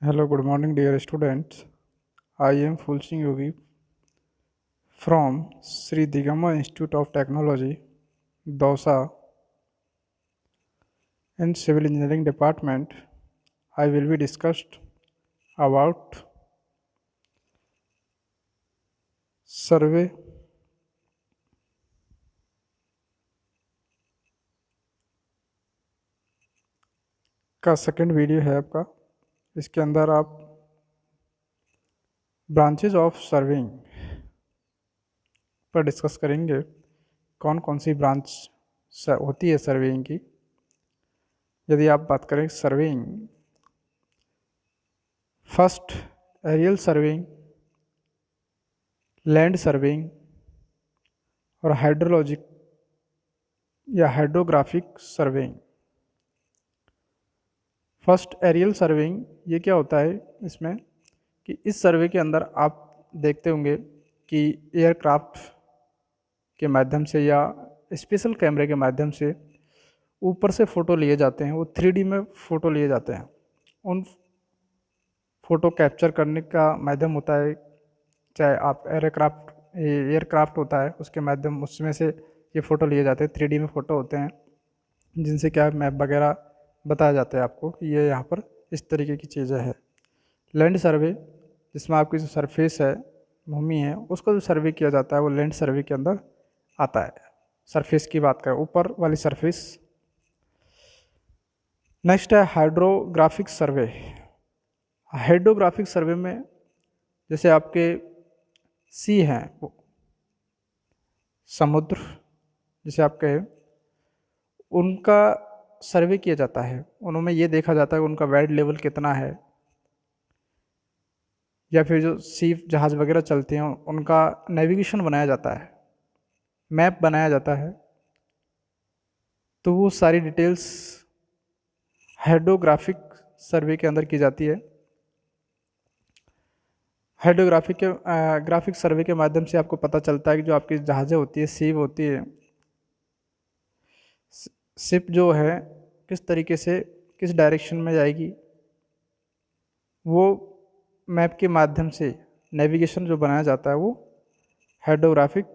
Hello, good morning, dear students. I am Fulsing Yogi from Sri Digama Institute of Technology, Dausa, in Civil Engineering Department. I will be discussed about survey का second video है आपका। इसके अंदर आप branches of surveying पर discuss करेंगे। कौन कौन सी ब्रांच होती है सर्वेइंग की। यदि आप बात करें surveying, first aerial surveying, land surveying और हाइड्रोलॉजिक या hydrographic surveying. First aerial surveying ये क्या होता है इसमें कि इस सर्वे के अंदर आप देखते होंगे कि एयरक्राफ्ट के माध्यम से या स्पेशल कैमरे के माध्यम से ऊपर से फ़ोटो लिए जाते हैं। वो 3D में फ़ोटो लिए जाते हैं। उन फ़ोटो कैप्चर करने का माध्यम होता है, चाहे आप एयरक्राफ्ट होता है उसके माध्यम उसमें से ये फ़ोटो लिए जाते हैं। 3D में फ़ोटो होते हैं जिनसे क्या मैप वगैरह बताया जाता है आपको कि ये यहाँ पर इस तरीके की चीज़ें हैं। लैंड सर्वे जिसमें आपकी जो सरफेस है, भूमि है, उसका जो सर्वे किया जाता है वो लैंड सर्वे के अंदर आता है। सरफेस की बात करें, ऊपर वाली सरफेस। नेक्स्ट है हाइड्रोग्राफिक सर्वे। हाइड्रोग्राफिक सर्वे में जैसे आपके सी हैं, समुद्र जिसे आप कहें, उनका सर्वे किया जाता है। उनमें ये देखा जाता है कि उनका वेट लेवल कितना है, या फिर जो सी जहाज़ वगैरह चलते हैं उनका नेविगेशन बनाया जाता है, मैप बनाया जाता है। तो वो सारी डिटेल्स हाइड्रोग्राफिक सर्वे के अंदर की जाती है। ग्राफिक सर्वे के माध्यम से आपको पता चलता है कि जो आपकी जहाज़ें होती है, शिप होती है, शिप जो है किस तरीके से किस डायरेक्शन में जाएगी, वो मैप के माध्यम से नेविगेशन जो बनाया जाता है वो हाइड्रोग्राफिक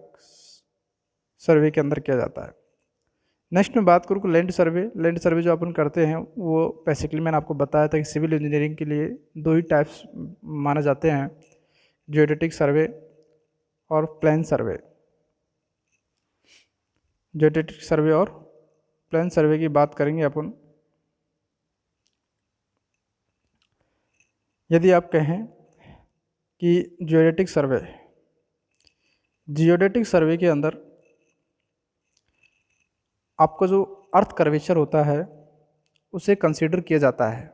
सर्वे के अंदर किया जाता है। नेक्स्ट में बात करूँ लैंड सर्वे। लैंड सर्वे जो अपन करते हैं वो बेसिकली मैंने आपको बताया था कि सिविल इंजीनियरिंग के लिए दो ही टाइप्स माने जाते हैं, जियोडेटिक सर्वे और प्लान सर्वे। जियोडेटिक सर्वे और प्लान सर्वे की बात करेंगे अपन। यदि आप कहें कि जियोडेटिक सर्वे के अंदर आपका जो अर्थ कर्वेचर होता है उसे कंसीडर किया जाता है।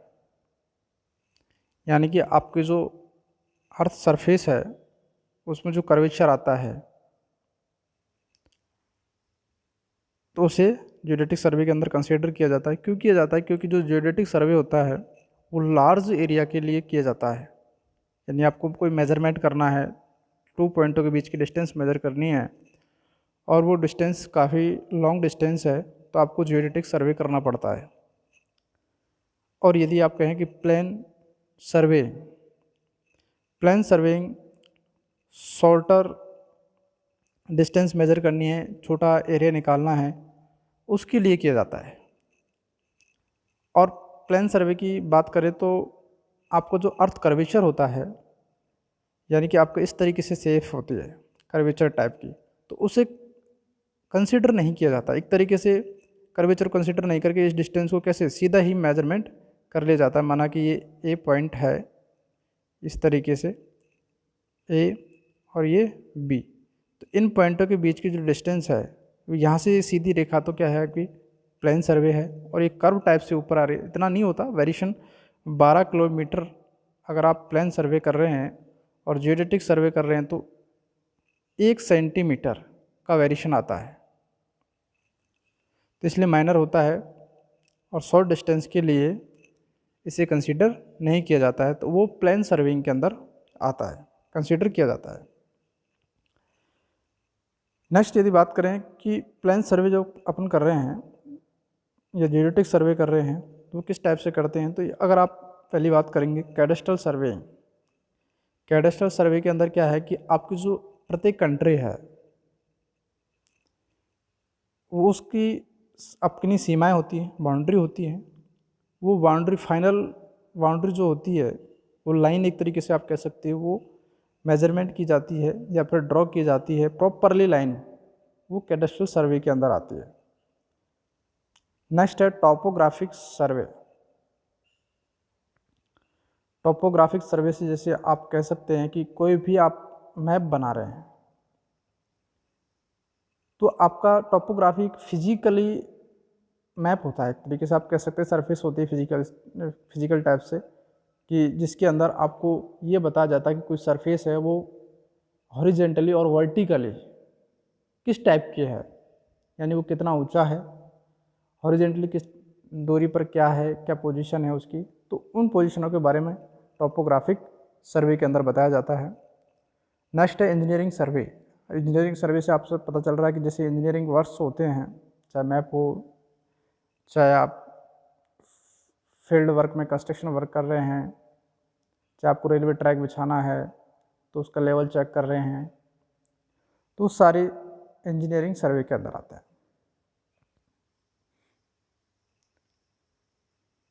यानी कि आपकी जो अर्थ सरफेस है उसमें जो कर्वेचर आता है तो उसे जियोडेटिक सर्वे के अंदर कंसीडर किया जाता है। क्यों किया जाता है? क्योंकि जो जियोडेटिक सर्वे होता है वो लार्ज एरिया के लिए किया जाता है। यानी आपको कोई मेजरमेंट करना है, 2 पॉइंटों के बीच की डिस्टेंस मेजर करनी है और वो डिस्टेंस काफ़ी लॉन्ग डिस्टेंस है, तो आपको जियोडेटिक सर्वे करना पड़ता है। और यदि आप कहें कि plan surveying shorter distance measure करनी है, छोटा एरिया निकालना है, उसके लिए किया जाता है। और प्लान सर्वे की बात करें तो आपको जो अर्थ कर्वेचर होता है, यानी कि आपको इस तरीके से सेफ होती है कर्वेचर टाइप की, तो उसे कंसीडर नहीं किया जाता। एक तरीके से कर्वेचर कंसीडर नहीं करके इस डिस्टेंस को कैसे सीधा ही मेजरमेंट कर लिया जाता है। माना कि ये ए पॉइंट है, इस तरीके से ए और ये बी, तो इन पॉइंटों के बीच की जो डिस्टेंस है यहाँ से सीधी रेखा तो क्या है कि प्लेन सर्वे है, और एक कर्व टाइप से ऊपर आ रही है। इतना नहीं होता वेरिएशन, 12 किलोमीटर अगर आप प्लेन सर्वे कर रहे हैं और जियोडेटिक सर्वे कर रहे हैं तो 1 सेंटीमीटर का वेरिएशन आता है, तो इसलिए माइनर होता है और शॉर्ट डिस्टेंस के लिए इसे कंसीडर नहीं किया जाता है, तो वो प्लेन सर्वेइंग के अंदर आता है, कंसीडर किया जाता है। नेक्स्ट यदि बात करें कि प्लेन सर्वे जो अपन कर रहे हैं या जियोडेटिक सर्वे कर रहे हैं तो वो किस टाइप से करते हैं, तो अगर आप पहली बात करेंगे कैडेस्ट्रल सर्वे। कैडेस्ट्रल सर्वे के अंदर क्या है कि आपकी जो प्रत्येक कंट्री है वो उसकी अपनी सीमाएं होती हैं, बाउंड्री होती हैं। वो बाउंड्री फाइनल बाउंड्री जो होती है वो लाइन एक तरीके से आप कह सकते हो वो मेजरमेंट की जाती है या फिर ड्रॉ की जाती है प्रॉपरली लाइन, वो कैडेस्ट्रल सर्वे के अंदर आती है। नेक्स्ट है टॉपोग्राफिक सर्वे। टॉपोग्राफिक सर्वे से जैसे आप कह सकते हैं कि कोई भी आप मैप बना रहे हैं तो आपका टॉपोग्राफी फिजिकली मैप होता है, एक तरीके से आप कह सकते हैं सरफेस होती है फिजिकल टाइप से, कि जिसके अंदर आपको ये बताया जाता है कि कोई सरफेस है वो हॉरिजेंटली और वर्टिकली किस टाइप की है, यानी वो कितना ऊंचा है, हॉरिजेंटली किस दूरी पर क्या है, क्या पोजीशन है उसकी, तो उन पोजीशनों के बारे में टॉपोग्राफिक सर्वे के अंदर बताया जाता है। नेक्स्ट है इंजीनियरिंग सर्वे। इंजीनियरिंग सर्वे से आपसे पता चल रहा है कि जैसे इंजीनियरिंग वर्क्स होते हैं, चाहे मैप हो, चाहे आप फील्ड वर्क में कंस्ट्रक्शन वर्क कर रहे हैं, चाहे आपको रेलवे ट्रैक बिछाना है तो उसका लेवल चेक कर रहे हैं, तो सारी इंजीनियरिंग सर्वे के अंदर आता है।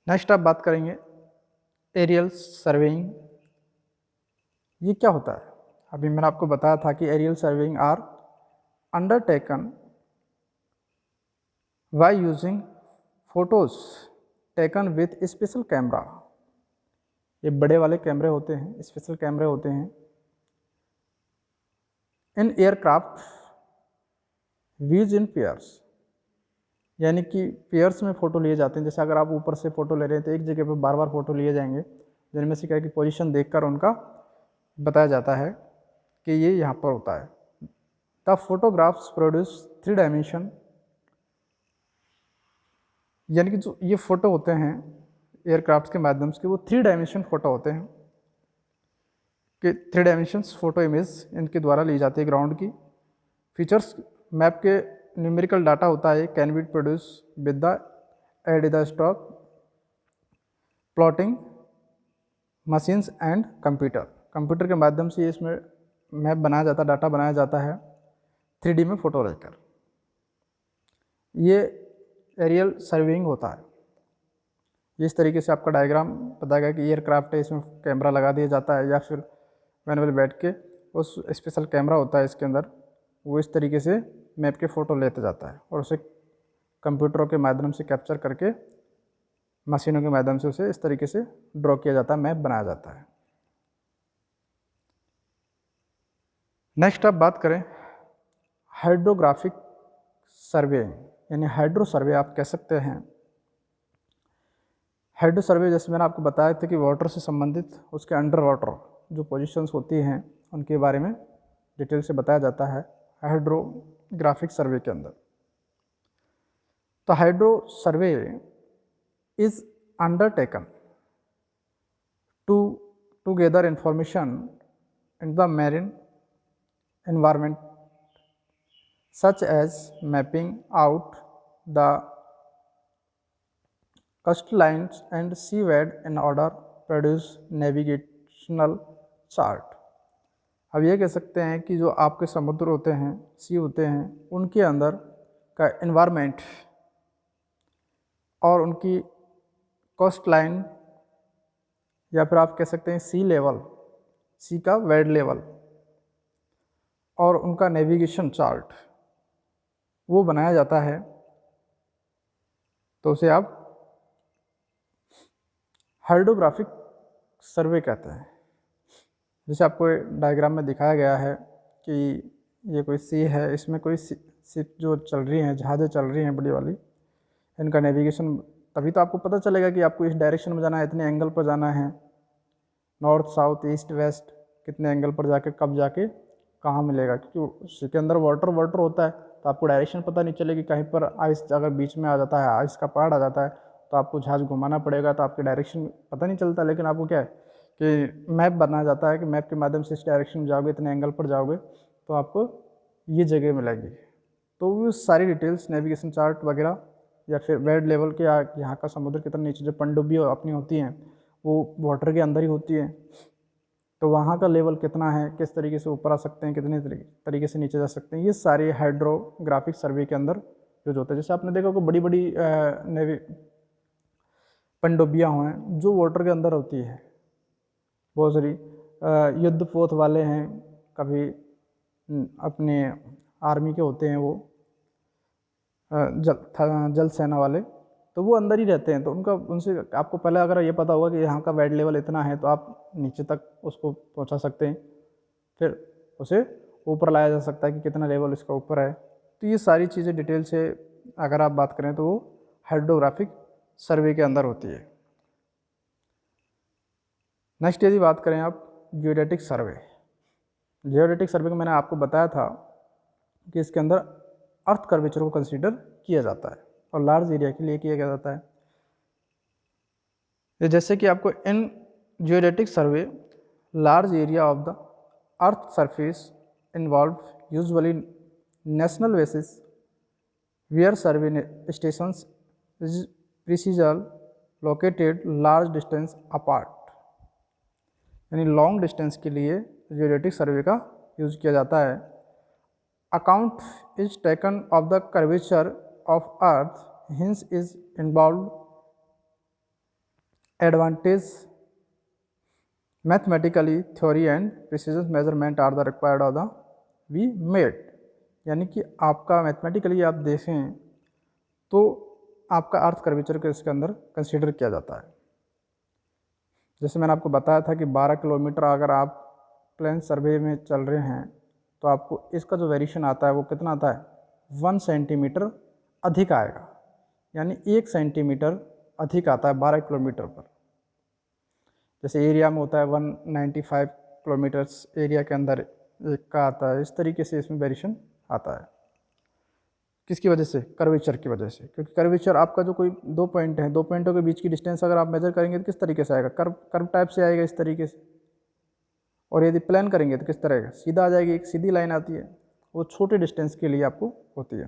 नेक्स्ट आप बात करेंगे एरियल सर्वेइंग। ये क्या होता है? अभी मैंने आपको बताया था कि aerial surveying are undertaken by using photos taken with special camera. ये बड़े वाले कैमरे होते हैं, स्पेशल कैमरे होते हैं in aircraft views in pairs, यानी कि पेयर्स में फ़ोटो लिए जाते हैं। जैसे अगर आप ऊपर से फ़ोटो ले रहे हैं तो एक जगह पर बार बार फ़ोटो लिए जाएंगे, जिनमें से क्या है कि पोजीशन देखकर उनका बताया जाता है कि ये यहाँ पर होता है। द फोटोग्राफ्स प्रोड्यूस 3 डायमेंशन, यानी कि जो ये फ़ोटो होते हैं एयरक्राफ्ट के माध्यम से वो 3 डायमेंशन फ़ोटो होते हैं कि 3 डायमेंशंस फ़ोटो इमेज इनके द्वारा ली जाती है ग्राउंड की। फीचर्स मैप के न्यूमेरिकल डाटा होता है, can be produce with the aid the stock plotting machines and computer. Computer के माध्यम से इसमें मैप बनाया जाता है, डाटा बनाया जाता है 3D में फ़ोटो लेकर। ये एरियल सर्वेइंग होता है। इस तरीके से आपका डायग्राम बताएगा कि एयरक्राफ्ट है, इसमें कैमरा लगा दिया जाता है, या फिर मैनुअल बैठ के उस स्पेशल कैमरा होता है इसके अंदर, वो इस तरीके से मैप के फ़ोटो लेते जाता है और उसे कंप्यूटरों के माध्यम से कैप्चर करके मशीनों के माध्यम से उसे इस तरीके से ड्रॉ किया जाता है, मैप बनाया जाता है। नेक्स्ट आप बात करें हाइड्रोग्राफिक सर्वे, यानी हाइड्रो सर्वे आप कह सकते हैं। हाइड्रो सर्वे जैसे मैंने आपको बताया था कि वाटर से संबंधित उसके अंडर वाटर जो पोजीशंस होती हैं उनके बारे में डिटेल से बताया जाता है हाइड्रोग्राफिक सर्वे के अंदर। तो hydro survey is undertaken to gather information in the marine environment such as mapping out the coastlines and seabed in order produce navigational chart। अब ये कह सकते हैं कि जो आपके समुद्र होते हैं, सी होते हैं, उनके अंदर का एनवायरनमेंट और उनकी कोस्ट लाइन, या फिर आप कह सकते हैं सी लेवल, सी का वेड लेवल, और उनका नेविगेशन चार्ट वो बनाया जाता है। तो उसे आप हाइड्रोग्राफिक सर्वे कहते हैं। जैसे आपको डायग्राम में दिखाया गया है कि ये कोई सी है, इसमें कोई शिप जो चल रही हैं, जहाज़ें चल रही हैं बड़ी वाली, इनका नेविगेशन तभी तो आपको पता चलेगा कि आपको इस डायरेक्शन में जाना है, इतने एंगल पर जाना है, नॉर्थ साउथ ईस्ट वेस्ट, कितने एंगल पर जाके कब जाके कहाँ मिलेगा, क्योंकि उसके अंदर वाटर होता है तो आपको डायरेक्शन पता नहीं चलेगी। कहीं पर आइस अगर बीच में आ जाता है, आइस का पहाड़ आ जाता है तो आपको जहाज़ घुमाना पड़ेगा, तो आपके डायरेक्शन पता नहीं चलता। लेकिन आपको क्या है कि मैप बनाया जाता है कि मैप के माध्यम से इस डायरेक्शन में जाओगे, इतने एंगल पर जाओगे तो आपको ये जगह मिलेगी। तो वो सारी डिटेल्स नेविगेशन चार्ट वगैरह, या फिर वेड लेवल के यहाँ का समुद्र कितना नीचे जो पनडुब्बी अपनी होती हैं वो वाटर के अंदर ही होती है, तो वहाँ का लेवल कितना है, किस तरीके से ऊपर आ सकते हैं, कितने तरीके से नीचे जा सकते हैं, ये सारे हाइड्रोग्राफिक सर्वे के अंदर यूज होता है। जैसे आपने देखा कि बड़ी बड़ी नेवी पनडुब्बियाँ हैं जो वाटर के अंदर होती है, बहुत सारी युद्ध पोत वाले हैं, कभी अपने आर्मी के होते हैं वो जल सेना वाले, तो वो अंदर ही रहते हैं। तो उनसे आपको पहले अगर ये पता होगा कि यहाँ का वेट लेवल इतना है तो आप नीचे तक उसको पहुँचा सकते हैं, फिर उसे ऊपर लाया जा सकता है कि कितना लेवल इसका ऊपर है। तो ये सारी चीज़ें डिटेल से अगर आप बात करें तो वो हाइड्रोग्राफिक सर्वे के अंदर होती है। नेक्स्ट यदि बात करें आप जियोडेटिक सर्वे, जियोडेटिक सर्वे को मैंने आपको बताया था कि इसके अंदर अर्थ कर्वेचर को कंसीडर किया जाता है और लार्ज एरिया के लिए किया जाता है। जैसे कि आपको in geodetic survey large area of the earth surface involve usually national basis where survey stations precisely located large distance apart, यानी लॉन्ग डिस्टेंस के लिए जियोडेटिक सर्वे का यूज़ किया जाता है। Account is taken of the curvature of earth, hence is involve advantage mathematically theory and precision measurement are the required of the we made, यानी कि आपका मैथमेटिकली आप देखें तो आपका अर्थ कर्वेचर को इसके अंदर कंसीडर किया जाता है। जैसे मैंने आपको बताया था कि 12 किलोमीटर अगर आप प्लेन सर्वे में चल रहे हैं तो आपको इसका जो वेरिएशन आता है वो कितना आता है, 1 सेंटीमीटर अधिक आएगा, यानी 1 सेंटीमीटर अधिक आता है 12 किलोमीटर पर। जैसे एरिया में होता है 195 किलोमीटर्स एरिया के अंदर का आता है, इस तरीके से इसमें वेरिएशन आता है। किसकी वजह से, कर्वेचर की वजह से, क्योंकि कर्वेचर आपका जो कोई दो पॉइंट है, दो पॉइंटों के बीच की डिस्टेंस अगर आप मेजर करेंगे तो किस तरीके से आएगा, कर्व टाइप से आएगा इस तरीके से, और यदि प्लान करेंगे तो किस तरह का, सीधा आ जाएगी, एक सीधी लाइन आती है, वो छोटे डिस्टेंस के लिए आपको होती है।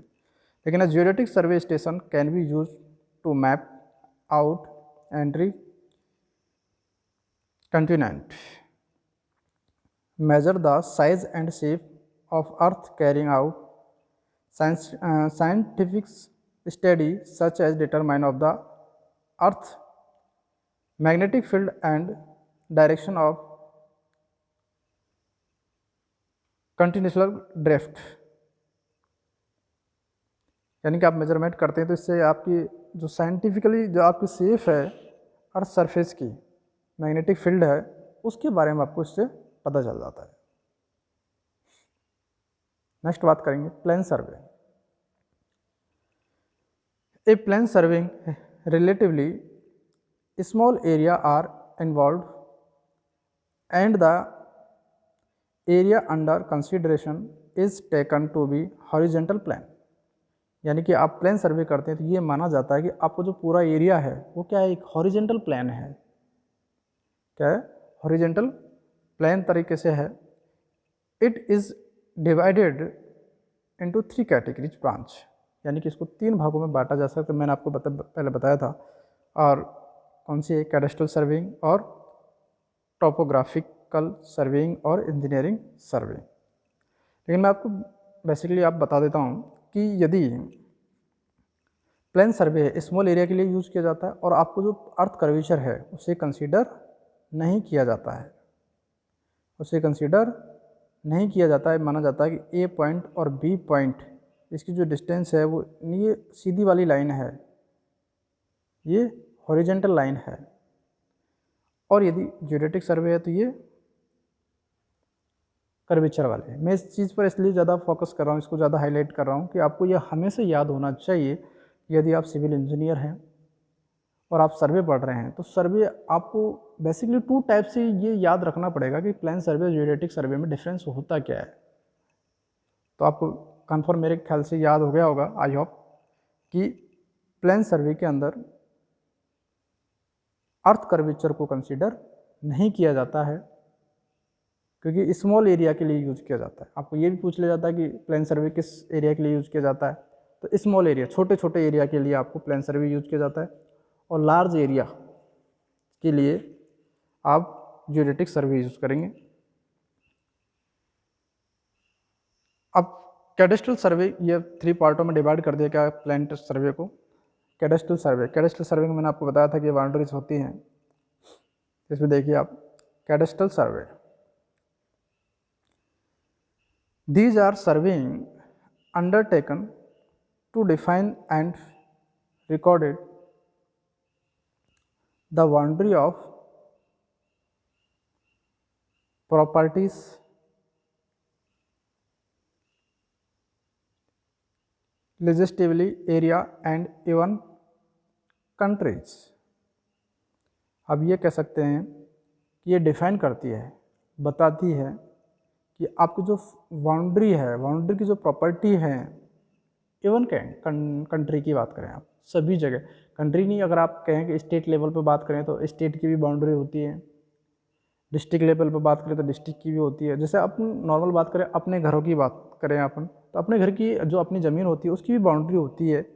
लेकिन a geodetic survey station can be use to map out entire continent, measure the size and shape of earth, carrying out scientific study such as determine of the earth magnetic field and direction of continuous drift, यानी कि आप measurement करते हैं तो इससे आपकी जो scientifically जो आपकी शेप है अर्थ सरफेस की, मैग्नेटिक फील्ड है, उसके बारे में आपको इससे पता चल जाता है। नेक्स्ट बात करेंगे plane survey. A plane surveying relatively small area are involved and the area under consideration is taken to be horizontal plane, यानी कि आप प्लेन सर्वे करते हैं तो ये माना जाता है कि आपको जो पूरा एरिया है वो क्या है, एक हॉरिजेंटल प्लेन है। क्या है, हॉरिजेंटल प्लेन तरीके से है। It is divided into 3 categories branch, यानी कि इसको 3 भागों में बांटा जा सकता है, मैंने आपको पहले बताया था। और कौन सी है, कैडेस्ट्रल सर्वेइंग और टोपोग्राफिकल सर्वेइंग और इंजीनियरिंग सर्वे। लेकिन मैं आपको बेसिकली आप बता देता हूँ कि यदि प्लेन सर्वे है स्मॉल एरिया के लिए यूज़ किया जाता है और आपको जो अर्थ कर्वेचर है उसे कंसीडर नहीं किया जाता है, उसे कंसीडर नहीं किया जाता है। माना जाता है कि ए पॉइंट और बी पॉइंट इसकी जो डिस्टेंस है वो ये सीधी वाली लाइन है, ये हॉरिजेंटल लाइन है। और यदि जियोडेटिक सर्वे है तो ये कर्वेचर वाले है। मैं इस चीज़ पर इसलिए ज़्यादा फोकस कर रहा हूँ, इसको ज़्यादा हाईलाइट कर रहा हूँ कि आपको यह हमेशा याद होना चाहिए। यदि आप सिविल इंजीनियर हैं और आप सर्वे पढ़ रहे हैं तो सर्वे आपको बेसिकली 2 टाइप से ये याद रखना पड़ेगा कि प्लेन सर्वे और जियोडेटिक सर्वे में डिफरेंस होता क्या है। तो आपको कन्फर्म मेरे ख्याल से याद हो गया होगा, आई होप, कि प्लेन सर्वे के अंदर अर्थ कर्वेचर को कंसीडर नहीं किया जाता है क्योंकि स्मॉल एरिया के लिए यूज़ किया जाता है। आपको ये भी पूछ लिया जाता है कि प्लेन सर्वे किस एरिया के लिए यूज़ किया जाता है, तो स्मॉल एरिया, छोटे छोटे एरिया के लिए आपको प्लेन सर्वे यूज़ किया जाता है। और लार्ज एरिया के लिए आप जियोडेटिक सर्वे यूज़ करेंगे। अब कैडेस्ट्रल सर्वे ये 3 पार्टों में डिवाइड कर दिया गया प्लांट सर्वे को। कैडेस्ट्रल सर्वे में मैंने आपको बताया था कि बाउंड्रीज होती हैं। इसमें देखिए आप cadastral survey, these are surveying undertaken to define and recorded the boundary of properties, legislatively area and even countries। अब ये कह सकते हैं कि ये डिफाइन करती है, बताती है कि आपकी जो बाउंड्री है, बाउंड्री की जो प्रॉपर्टी है, इवन कंट्री की बात करें आप, सभी जगह, कंट्री नहीं, अगर आप कहें कि स्टेट लेवल पे बात करें तो स्टेट की भी बाउंड्री होती है, डिस्ट्रिक्ट लेवल पे बात करें तो डिस्ट्रिक्ट की भी होती है। जैसे अपन नॉर्मल बात करें, अपने घरों की बात करें अपन, तो अपने घर की जो अपनी ज़मीन होती है उसकी भी बाउंड्री होती है।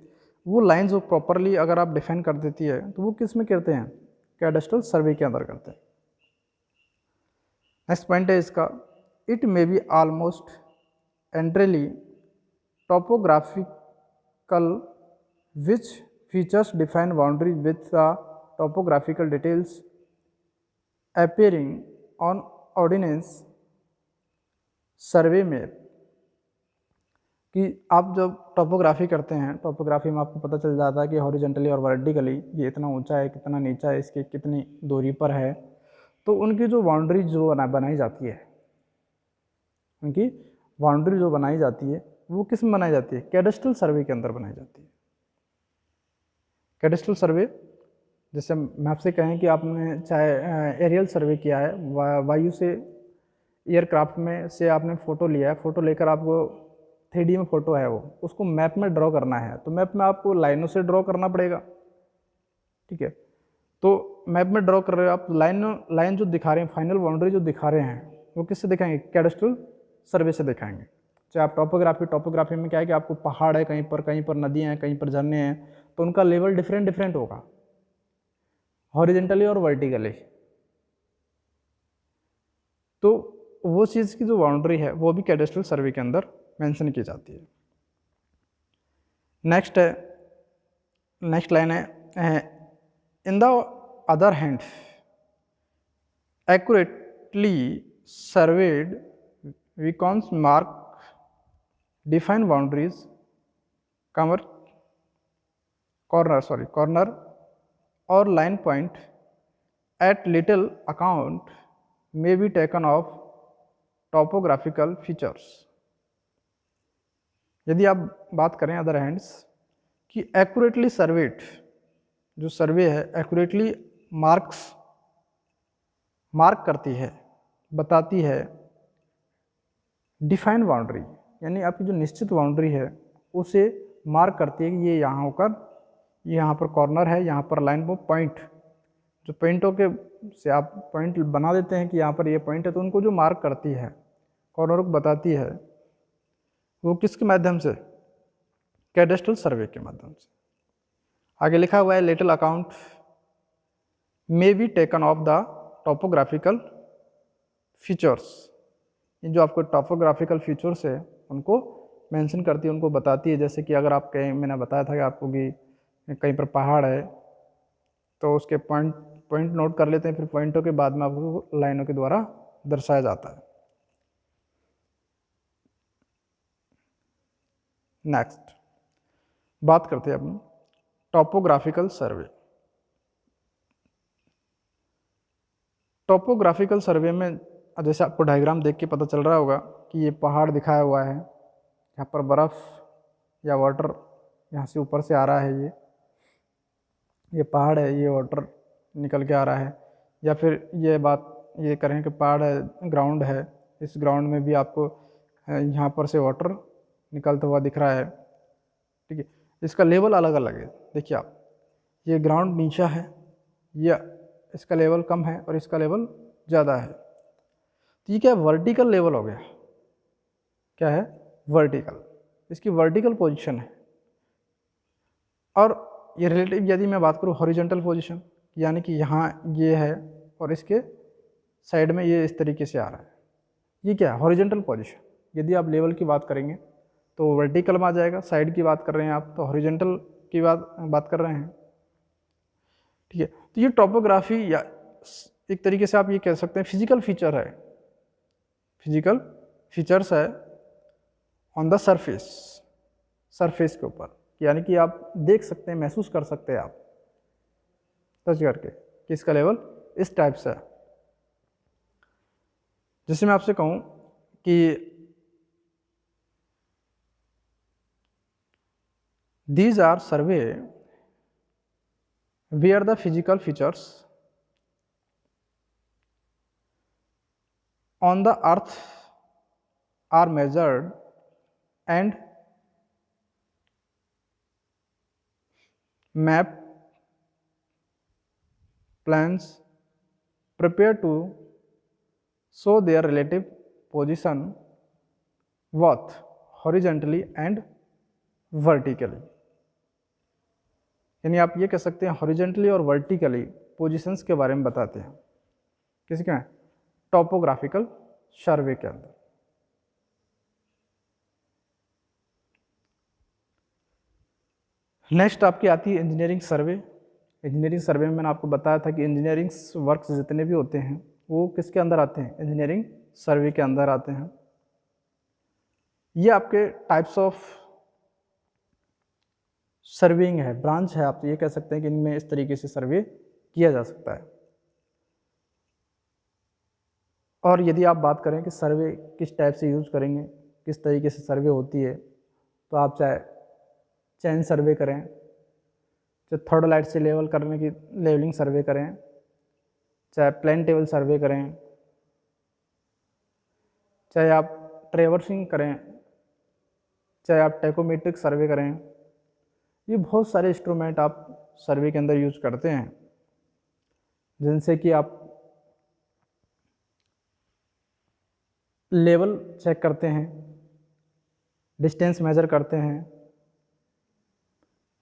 वो लाइन जो प्रॉपरली अगर आप डिफाइन कर देती है तो वो किस में करते हैं, कैडेस्ट्रल सर्वे के अंदर करते हैं। नेक्स्ट पॉइंट है इसका, it may be almost entirely topographical which features define boundary with the topographical details appearing on ordnance survey map. कि आप जब टोपोग्राफी करते हैं, टोपोग्राफी में आपको पता चल जाता है कि हॉरिजॉन्टली और वर्टिकली ये इतना ऊंचा है, कितना नीचा है, इसकी कितनी दूरी पर है। तो उनकी जो बाउंड्री जो बनाई जाती है, उनकी बाउंड्री जो बनाई जाती है वो किस में बनाई जाती है, कैडेस्ट्रल सर्वे के अंदर बनाई जाती है। कैडेस्ट्रल सर्वे, जैसे मैं आपसे कहें कि आपने चाहे एरियल सर्वे किया है, वायु से एयरक्राफ्ट में से आपने फ़ोटो लिया है, फ़ोटो लेकर आपको 3D में फ़ोटो है वो, उसको मैप में ड्रॉ करना है, तो मैप में आपको लाइनों से ड्रॉ करना पड़ेगा, ठीक है। तो मैप में ड्रॉ कर रहे हो आप, लाइन जो दिखा रहे हैं, फाइनल बाउंड्री जो दिखा रहे हैं, वो किससे दिखाएंगे, कैडेस्ट्रल सर्वे से दिखाएंगे। चाहे आप टोपोग्राफी में क्या है कि आपको पहाड़ है, कहीं पर नदियाँ हैं, कहीं पर झरने हैं, तो उनका लेवल डिफरेंट होगा, हॉरिजेंटली और वर्टिकली। तो वो चीज़ की जो बाउंड्री है वो भी कैडेस्ट्रल सर्वे के अंदर मेंशन की जाती है। नेक्स्ट लाइन है, in the other hand accurately surveyed beacons mark define boundaries corner और line point at little account may be taken of topographical features। यदि आप बात करें अदर हैंड्स कि एक्यूरेटली सर्वेड, जो सर्वे है एक्यूरेटली मार्क करती है, बताती है डिफाइन बाउंड्री, यानी आपकी जो निश्चित बाउंड्री है उसे मार्क करती है कि ये यहाँ होकर, यहाँ पर कॉर्नर है, यहाँ पर लाइन, वो पॉइंट, जो पॉइंटों के से आप पॉइंट बना देते हैं कि यहाँ पर ये पॉइंट है, तो उनको जो मार्क करती है, कॉर्नर को बताती है, वो किसके माध्यम से, कैडेस्ट्रल सर्वे के माध्यम से। आगे लिखा हुआ है, little account may be taken of the topographical features. ये जो आपको टोपोग्राफिकल फीचर्स है उनको मेंशन करती है, उनको बताती है। जैसे कि अगर आप कहीं, मैंने बताया था कि आपको कि कहीं पर पहाड़ है तो उसके पॉइंट नोट कर लेते हैं, फिर पॉइंटों के बाद में आपको लाइनों के द्वारा दर्शाया जाता है। नेक्स्ट बात करते हैं अपनी टोपोग्राफिकल सर्वे। टोपोग्राफिकल सर्वे में जैसे आपको डायग्राम देख के पता चल रहा होगा कि ये पहाड़ दिखाया हुआ है, यहाँ पर बर्फ़ या वाटर यहाँ से ऊपर से आ रहा है, ये पहाड़ है, ये वाटर निकल के आ रहा है। या फिर ये करें कि पहाड़ है, ग्राउंड है, इस ग्राउंड में भी आपको यहाँ पर से वाटर निकलता हुआ दिख रहा है, ठीक है। इसका लेवल अलग अलग है, देखिए आप, ये ग्राउंड नीचा है, या इसका लेवल कम है और इसका लेवल ज़्यादा है। तो ये क्या वर्टिकल लेवल हो गया, क्या है, वर्टिकल, इसकी वर्टिकल पोजीशन है। और ये रिलेटिव, यदि मैं बात करूँ हॉरिजॉन्टल पोजीशन, यानी कि यहाँ ये है और इसके साइड में ये इस तरीके से आ रहा है, ये क्या है, हॉरिजेंटल पोजीशन। यदि आप लेवल की बात करेंगे तो वर्टिकल में आ जाएगा, साइड की बात कर रहे हैं आप तो हॉरिजेंटल की बात कर रहे हैं। ठीक है, तो ये टॉपोग्राफी या एक तरीके से आप ये कह सकते हैं फिजिकल फीचर है, फिजिकल फीचर्स है ऑन द सरफेस के ऊपर, यानी कि आप देख सकते हैं, महसूस कर सकते हैं आप टच करके कि इसका लेवल इस टाइप से है। जैसे मैं आपसे कहूँ कि these are survey where the physical features on the earth are measured and map plans prepared to show their relative position both horizontally and vertically। यानी आप ये कह सकते हैं हॉरिजेंटली और वर्टिकली पोजीशंस के बारे में बताते हैं, किसके में, टॉपोग्राफिकल सर्वे के अंदर। नेक्स्ट आपकी आती है इंजीनियरिंग सर्वे। इंजीनियरिंग सर्वे में मैंने आपको बताया था कि इंजीनियरिंग वर्क्स जितने भी होते हैं वो किसके अंदर आते हैं, इंजीनियरिंग सर्वे के अंदर आते हैं। ये आपके टाइप्स ऑफ सर्वेइंग है, ब्रांच है, आप ये कह सकते हैं कि इनमें इस तरीके से सर्वे किया जा सकता है। और यदि आप बात करें कि सर्वे किस टाइप से यूज़ करेंगे, किस तरीके से सर्वे होती है, तो आप चाहे चेन सर्वे करें, चाहे थर्ड लाइट से लेवल करने की लेवलिंग सर्वे करें, चाहे प्लेन टेबल सर्वे करें, चाहे आप ट्रेवर्सिंग करें, चाहे आप टेकोमेट्रिक सर्वे करें, ये बहुत सारे इंस्ट्रूमेंट आप सर्वे के अंदर यूज करते हैं, जिनसे कि आप लेवल चेक करते हैं, डिस्टेंस मेजर करते हैं,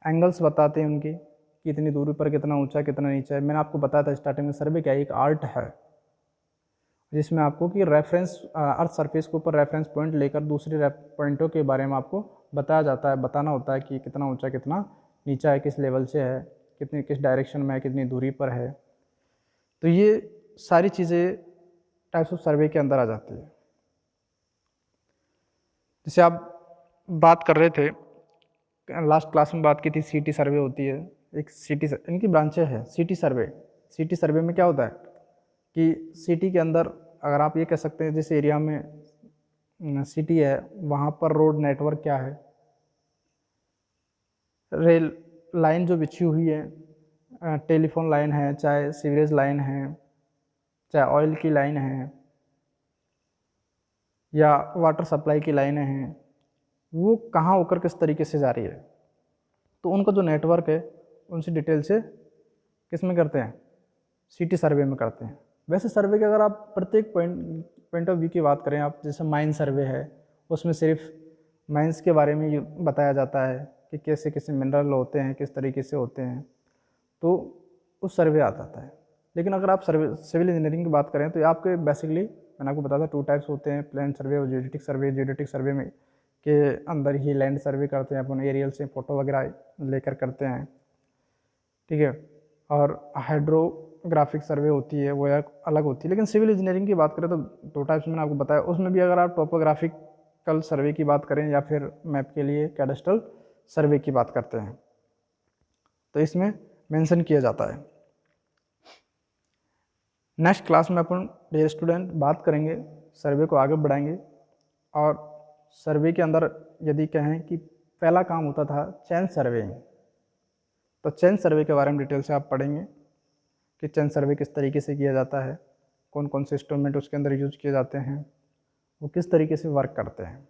एंगल्स बताते हैं उनकी कि इतनी दूरी पर कितना ऊंचा कितना नीचा है। मैंने आपको बताया था स्टार्टिंग में, सर्वे क्या है, एक आर्ट है जिसमें आपको कि रेफरेंस अर्थ सरफेस के ऊपर रेफरेंस पॉइंट लेकर दूसरे पॉइंटों के बारे में आपको बताया जाता है, बताना होता है कि कितना ऊंचा कितना नीचा है, किस लेवल से है, किस डायरेक्शन में है, कितनी दूरी पर है। तो ये सारी चीज़ें टाइप्स ऑफ सर्वे के अंदर आ जाती है। जैसे आप बात कर रहे थे, लास्ट क्लास में बात की थी, सीटी सर्वे होती है एक, सीटी इनकी ब्रांचें हैं। सीटी सर्वे में क्या होता है कि सिटी के अंदर अगर आप ये कह सकते हैं जिस एरिया में सिटी है वहाँ पर रोड नेटवर्क क्या है, रेल लाइन जो बिछी हुई है, टेलीफोन लाइन है, चाहे सीवरेज लाइन है, चाहे ऑयल की लाइन है या वाटर सप्लाई की लाइनें हैं, वो कहाँ होकर किस तरीके से जा रही है, तो उनका जो नेटवर्क है उनसे डिटेल से किस में करते हैं, सिटी सर्वे में करते हैं। वैसे सर्वे के अगर आप प्रत्येक पॉइंट ऑफ व्यू की बात करें, आप जैसे माइन सर्वे है, उसमें सिर्फ माइंस के बारे में बताया जाता है कि कैसे कैसे मिनरल होते हैं, किस तरीके से होते हैं, तो उस सर्वे आ जाता है। लेकिन अगर आप सिविल इंजीनियरिंग की बात करें तो आपके बेसिकली मैंने आपको बताया था 2 टाइप्स होते हैं, प्लान सर्वे और जियोडेटिक सर्वे। जियोडेटिक सर्वे में के अंदर ही लैंड सर्वे करते हैं अपन, एरियल से फ़ोटो वगैरह लेकर करते हैं, ठीक है। और हाइड्रोग्राफिक सर्वे होती है, वो अलग होती है। लेकिन सिविल इंजीनियरिंग की बात करें तो 2 टाइप्स मैंने आपको बताया, उसमें भी अगर आप टोपोग्राफिकल सर्वे की बात करें या फिर मैप के लिए कैडेस्ट्रल सर्वे की बात करते हैं तो इसमें मेंशन किया जाता है। नेक्स्ट क्लास में अपन डियर स्टूडेंट बात करेंगे, सर्वे को आगे बढ़ाएंगे। और सर्वे के अंदर यदि कहें कि पहला काम होता था चेन सर्वेइंग, तो चेन सर्वे के बारे में डिटेल से आप पढ़ेंगे कि चेन सर्वे किस तरीके से किया जाता है, कौन कौन से इंस्ट्रूमेंट उसके अंदर यूज किए जाते हैं, वो किस तरीके से वर्क करते हैं।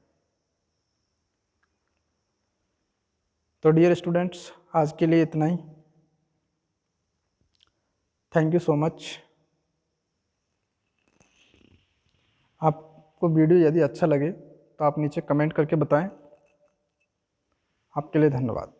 तो डियर स्टूडेंट्स आज के लिए इतना ही। Thank you so much. आपको वीडियो यदि अच्छा लगे तो आप नीचे कमेंट करके बताएं। आपके लिए धन्यवाद।